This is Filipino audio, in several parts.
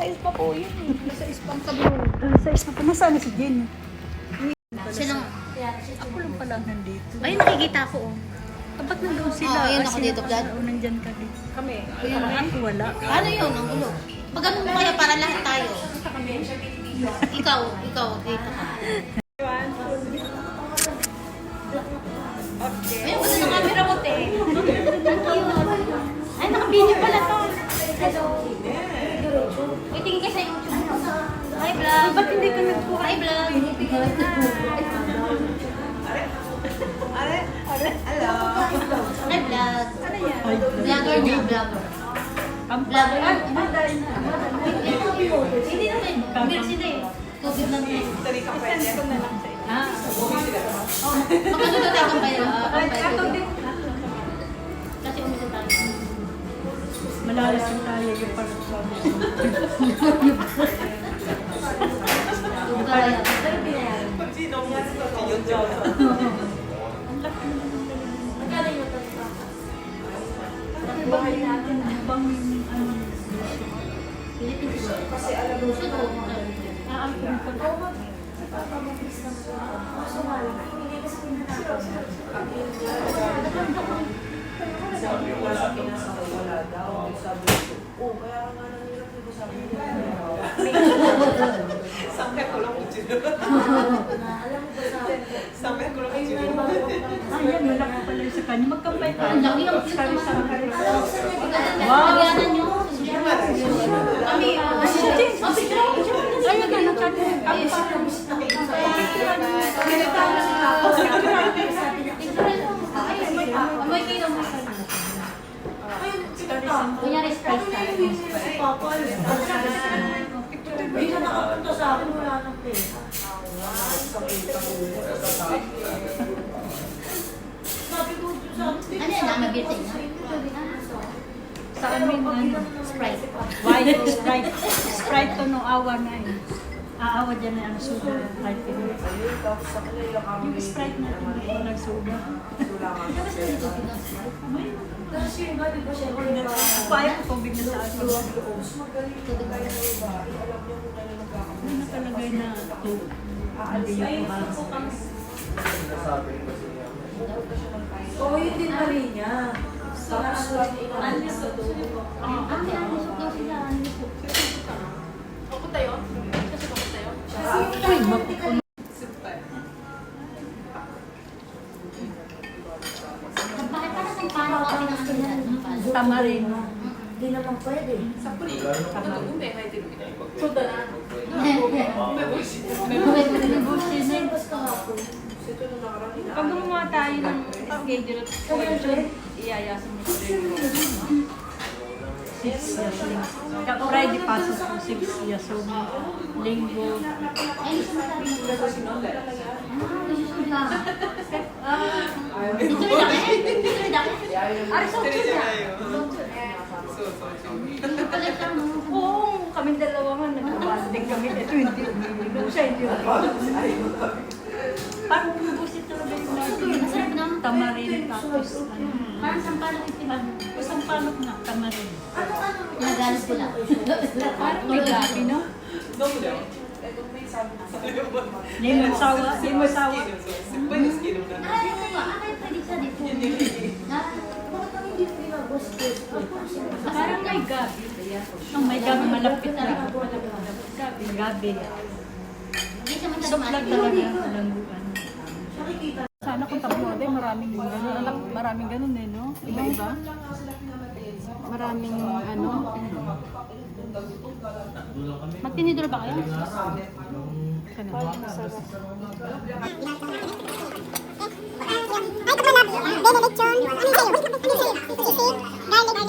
Nasa ispa po yun. Nasa ispang kablo. Sa ispa po. Nasaan na si Jen? Sino? Ako lang pala nandito. Ay, nakikita ko oh. Ba't nandun sila? Oo, ayun ako dito, Vlad. Oo, nandyan ka dito. Kami. Ako wala. Paano yun? Ang gulo. Pag ganun mo kaya para lahat tayo. Ikaw, dito ka. Ayun, gusto ng camera mo, te. Ay, nakabili pala to. Hello. Uy, tingin ka sa YouTube. Hi, vlog. Ba't hindi ka nagpuha? Hi, vlog. Hello. Hi, vlog. Ano yan? Vlogger niya, vlogger. Vlogger niya. Hindi naman. Meron sila eh. Tubig lang eh. Tuloy ka pwede. Send ko na lang sa inyo. Ha? Magkano na tayo kampay? Kato din. Kasi umisa tayo. Malalasing tayo yung pag-sabi. Tubig ka rin. Pag sino mo yun job. Ang laki naman ng Magkano yung bahay natin. Bang ano? Philippines. Kasi alam mo siya ko. Ang pag Sabi ko sa pinasama wala daw. Sabi ko, oh, kaya nga nangyayari ko sabi ko. Sampai ko lang ulit. Sampai ko lang ulit. Ayan, wala ka pala sa kanya. Magkampay ka. Ang laki yung Sari-sari. Wow! Pagyanan nyo. Kami, Ayun na, nakakampay. Amoy kayo mo. Kunyari spice tayo. Ay, na nakapunta sa akin, wala nang pera. Sabi ko sa akin, Ano yan? Namabirte niya? Sa amin, ano? Sprite. White Sprite. Sprite to no awa na eh. Aawa dyan na ang sugar. Right. ayun, tapos sa kanila kami. Yung Sprite natin, hindi ko nagsuga. Kasi yung nga, di ba siya, Paya ko tubig na sa akin. magaling tayo ng bahay. Alam niyo kung ano nagkakamali. Ano nakalagay na ito? Hindi yung mahal. Oo, yun din pa rin niya. Tapos lang Anisok daw sila. Anisok. Uy, mapupuno. Bakit para sa pano ka pinakasinat ng pano? Tamarin. Hindi naman pwede. Mas kahapon. Ito na nakarang Pag gumawa tayo ng schedule at schedule, iayasin mo sa rin. 6 years linggo. Friday passes po 6 years. So, linggo. Ay, gusto mo sabi. Dito na kayo? Dito na kayo? Ari, so cute na. Palit lang mo. Oo, kami dalawa nga nagkabanding kami. Ito hindi. Nung siya hindi. Parang bubusit talaga yung lagi. Masarap na. Tamarin tapos ano. Parang sampalok yung timan. Isang palok na tamarin. Nagalit ko lang. Parang may gabi, no? Ito may sabi ko sa Yung masawa. Yung masawa. Ay, ito ba? Ay, pwede siya dito. Bakit kami hindi pinag-boss ko? Parang may gabi. Oh, may gabi malapit na. Gabi. Gabi. Hindi siya Soplag matamatik. talaga. Langguan. Sana kung tabloide, maraming ganun. Anak, maraming ganun eh, no? Iba-iba. Maraming ano. Magtinidor ba kayo? Kanina. Masarap. Benediction. Ano sa'yo? Ano sa'yo? Sisig, garlic,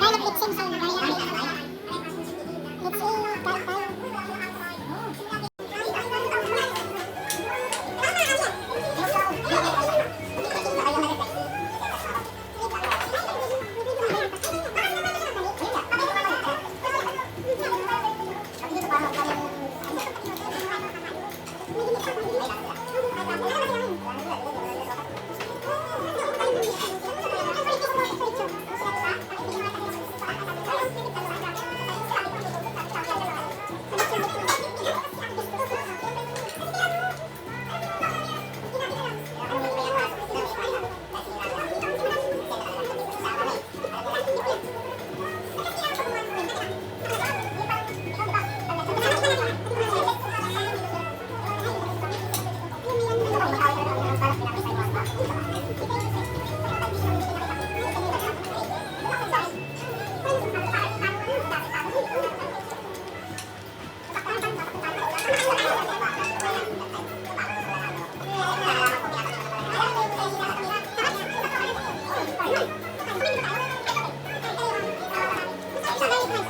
garlic with simple, garlic. Let's see, garlic tayo.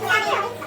Thank you.